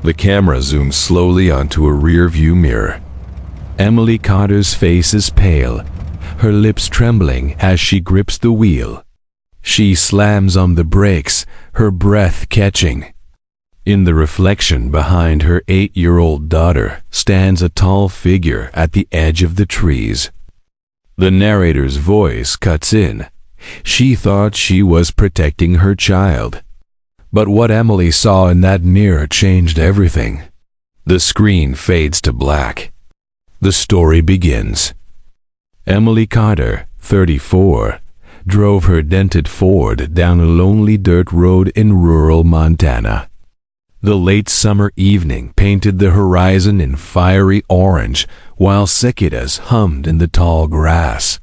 The camera zooms slowly onto a rear-view mirror. Emily Carter's face is pale, her lips trembling as she grips the wheel. She slams on the brakes, her breath catching. In the reflection behind her 8-year-old daughter stands a tall figure at the edge of the trees. The narrator's voice cuts in. She thought she was protecting her child. But what Emily saw in that mirror changed everything. The screen fades to black. The story begins. Emily Carter, 34, drove her dented Ford down a lonely dirt road in rural Montana. The late summer evening painted the horizon in fiery orange while cicadas hummed in the tall grass.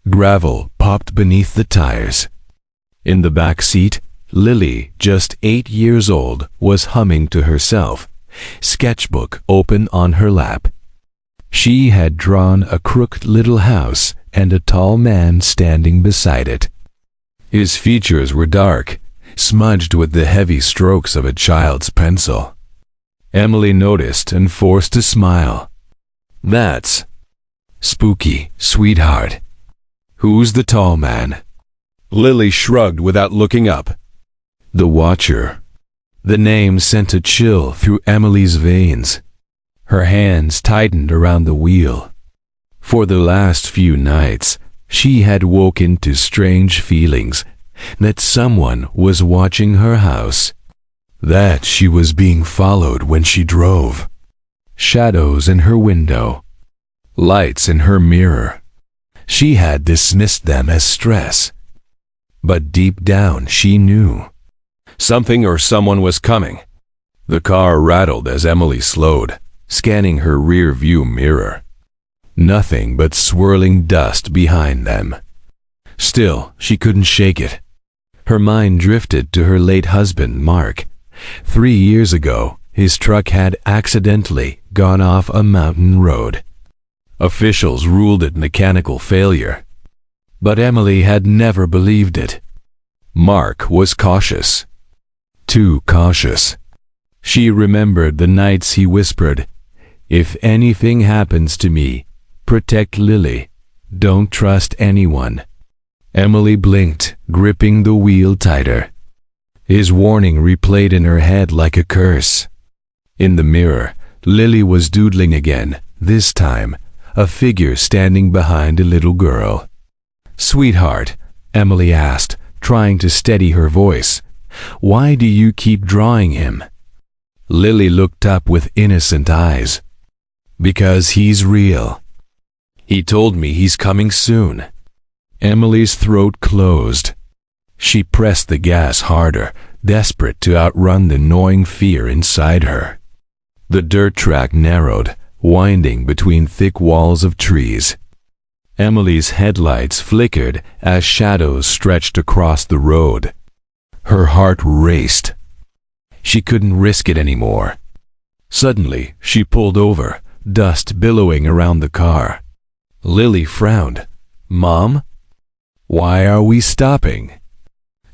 Gravel popped beneath the tires. In the back seat, Lily, just 8 years old, was humming to herself, sketchbook open on her lap. She had drawn a crooked little house and a tall man standing beside it. His features were dark, smudged with the heavy strokes of a child's pencil. Emily noticed and forced a smile. "That's spooky, sweetheart." "Who's the tall man?" Lily shrugged without looking up. "The Watcher." The name sent a chill through Emily's veins. Her hands tightened around the wheel. For the last few nights, she had woken to strange feelings that someone was watching her house, that she was being followed when she drove. Shadows in her window, lights in her mirror. She had dismissed them as stress. But deep down she knew. Something or someone was coming. The car rattled as Emily slowed, scanning her rear-view mirror. Nothing but swirling dust behind them. Still, she couldn't shake it. Her mind drifted to her late husband, Mark. 3 years ago, his truck had accidentally gone off a mountain road. Officials ruled it mechanical failure. But Emily had never believed it. Mark was cautious. Too cautious. She remembered the nights he whispered, "If anything happens to me, protect Lily. Don't trust anyone." Emily blinked, gripping the wheel tighter. His warning replayed in her head like a curse. In the mirror, Lily was doodling again, this time, a figure standing behind a little girl. "Sweetheart," Emily asked, trying to steady her voice, "why do you keep drawing him?" Lily looked up with innocent eyes. "Because he's real. He told me he's coming soon." Emily's throat closed. She pressed the gas harder, desperate to outrun the gnawing fear inside her. The dirt track narrowed, winding between thick walls of trees. Emily's headlights flickered as shadows stretched across the road. Her heart raced. She couldn't risk it anymore. Suddenly, she pulled over, dust billowing around the car. Lily frowned. "Mom? Why are we stopping?"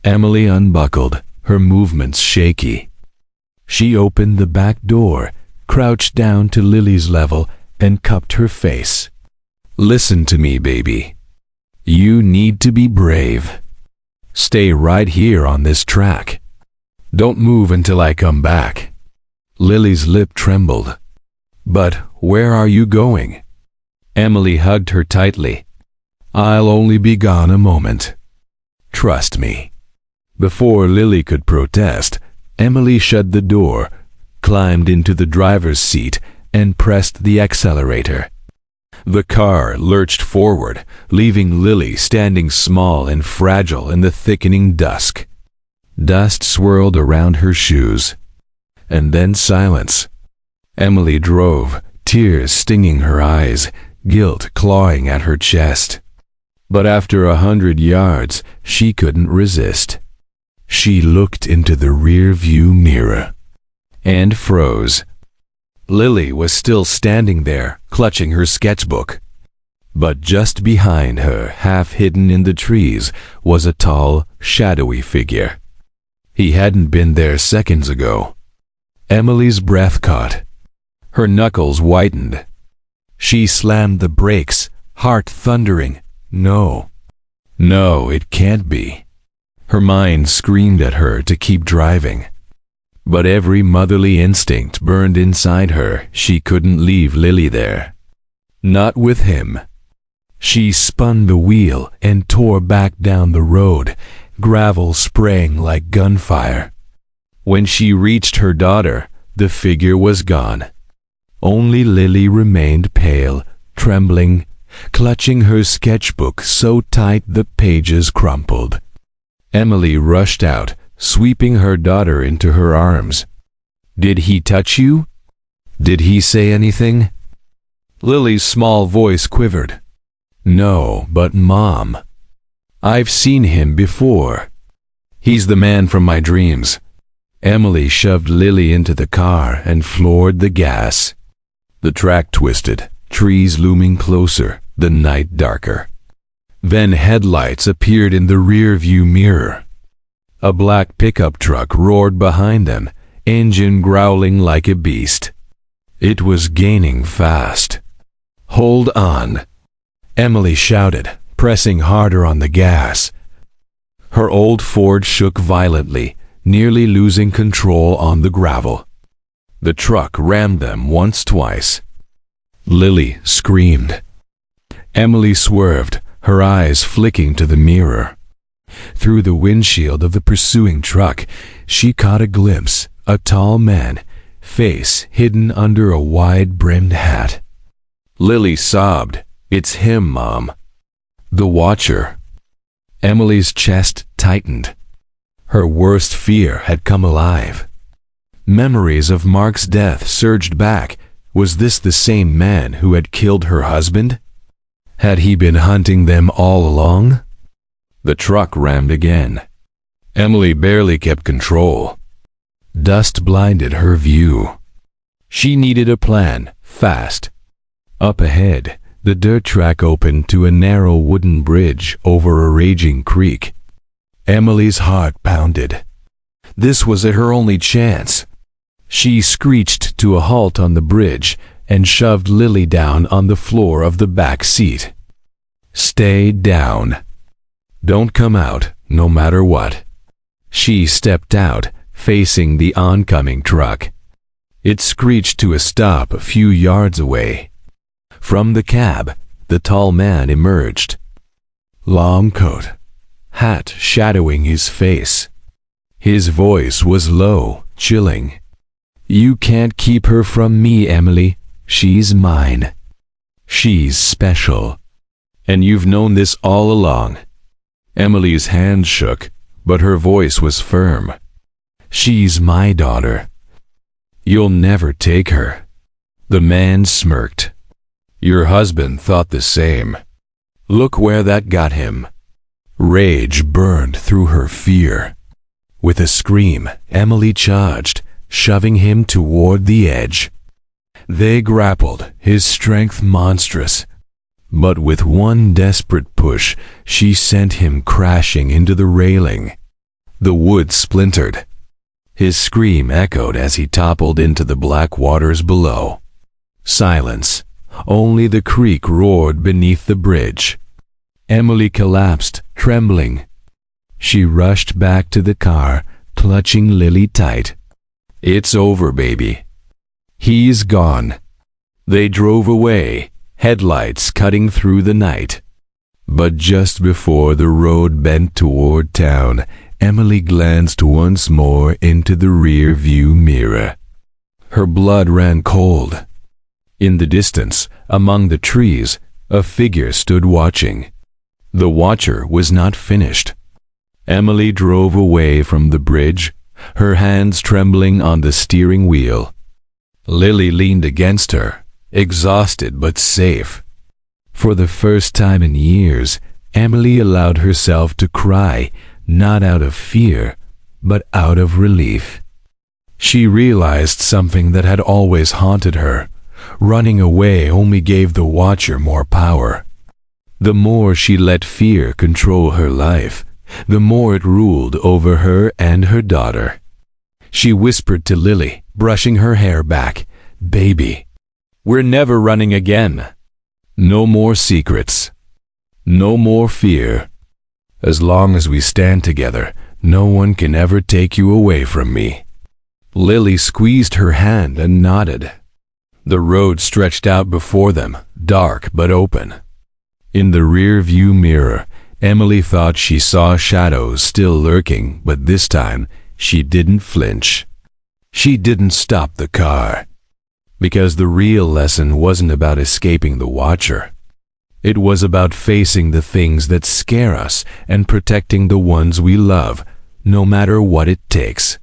Emily unbuckled, her movements shaky. She opened the back door, crouched down to Lily's level, and cupped her face. "Listen to me, baby. You need to be brave. Stay right here on this track. Don't move until I come back." Lily's lip trembled. "But where are you going?" Emily hugged her tightly. "I'll only be gone a moment. Trust me." Before Lily could protest, Emily shut the door, climbed into the driver's seat, and pressed the accelerator. The car lurched forward, leaving Lily standing small and fragile in the thickening dusk. Dust swirled around her shoes. And then silence. Emily drove, tears stinging her eyes, guilt clawing at her chest. But after 100 yards, she couldn't resist. She looked into the rear-view mirror and froze. Lily was still standing there, clutching her sketchbook. But just behind her, half hidden in the trees, was a tall, shadowy figure. He hadn't been there seconds ago. Emily's breath caught. Her knuckles whitened. She slammed the brakes, heart thundering. No. No, it can't be. Her mind screamed at her to keep driving. But every motherly instinct burned inside her. She couldn't leave Lily there. Not with him. She spun the wheel and tore back down the road, gravel spraying like gunfire. When she reached her daughter, the figure was gone. Only Lily remained pale, trembling, clutching her sketchbook so tight the pages crumpled. Emily rushed out, sweeping her daughter into her arms. "Did he touch you? Did he say anything?" Lily's small voice quivered. "No, but Mom, I've seen him before. He's the man from my dreams." Emily shoved Lily into the car and floored the gas. The track twisted, trees looming closer, the night darker. Then headlights appeared in the rear-view mirror. A black pickup truck roared behind them, engine growling like a beast. It was gaining fast. "Hold on," Emily shouted, pressing harder on the gas. Her old Ford shook violently, nearly losing control on the gravel. The truck rammed them twice. Lily screamed. Emily swerved, her eyes flicking to the mirror. Through the windshield of the pursuing truck, she caught a glimpse, a tall man, face hidden under a wide-brimmed hat. Lily sobbed, "It's him, Mom." The Watcher. Emily's chest tightened. Her worst fear had come alive. Memories of Mark's death surged back. Was this the same man who had killed her husband? Had he been hunting them all along? The truck rammed again. Emily barely kept control. Dust blinded her view. She needed a plan, fast. Up ahead, the dirt track opened to a narrow wooden bridge over a raging creek. Emily's heart pounded. This was her only chance. She screeched to a halt on the bridge and shoved Lily down on the floor of the back seat. "Stay down. Don't come out, no matter what." She stepped out, facing the oncoming truck. It screeched to a stop a few yards away. From the cab, the tall man emerged. Long coat, hat shadowing his face. His voice was low, chilling. "You can't keep her from me, Emily. She's mine. She's special. And you've known this all along." Emily's hand shook, but her voice was firm. "She's my daughter. You'll never take her." The man smirked. "Your husband thought the same. Look where that got him." Rage burned through her fear. With a scream, Emily charged, shoving him toward the edge. They grappled, his strength monstrous. But with one desperate push, she sent him crashing into the railing. The wood splintered. His scream echoed as he toppled into the black waters below. Silence. Only the creek roared beneath the bridge. Emily collapsed, trembling. She rushed back to the car, clutching Lily tight. "It's over, baby. He's gone." They drove away, headlights cutting through the night. But just before the road bent toward town, Emily glanced once more into the rear-view mirror. Her blood ran cold. In the distance, among the trees, a figure stood watching. The Watcher was not finished. Emily drove away from the bridge, her hands trembling on the steering wheel. Lily leaned against her, exhausted but safe. For the first time in years, Emily allowed herself to cry, not out of fear, but out of relief. She realized something that had always haunted her. Running away only gave the Watcher more power. The more she let fear control her life, the more it ruled over her and her daughter. She whispered to Lily, brushing her hair back. Baby, we're never running again. No more secrets. No more fear. As long as we stand together, no one can ever take you away from me. Lily squeezed her hand and nodded. The road stretched out before them, dark but open. In the rear-view mirror, Emily thought she saw shadows still lurking, but this time she didn't flinch. She didn't stop the car. Because the real lesson wasn't about escaping the Watcher. It was about facing the things that scare us and protecting the ones we love, no matter what it takes.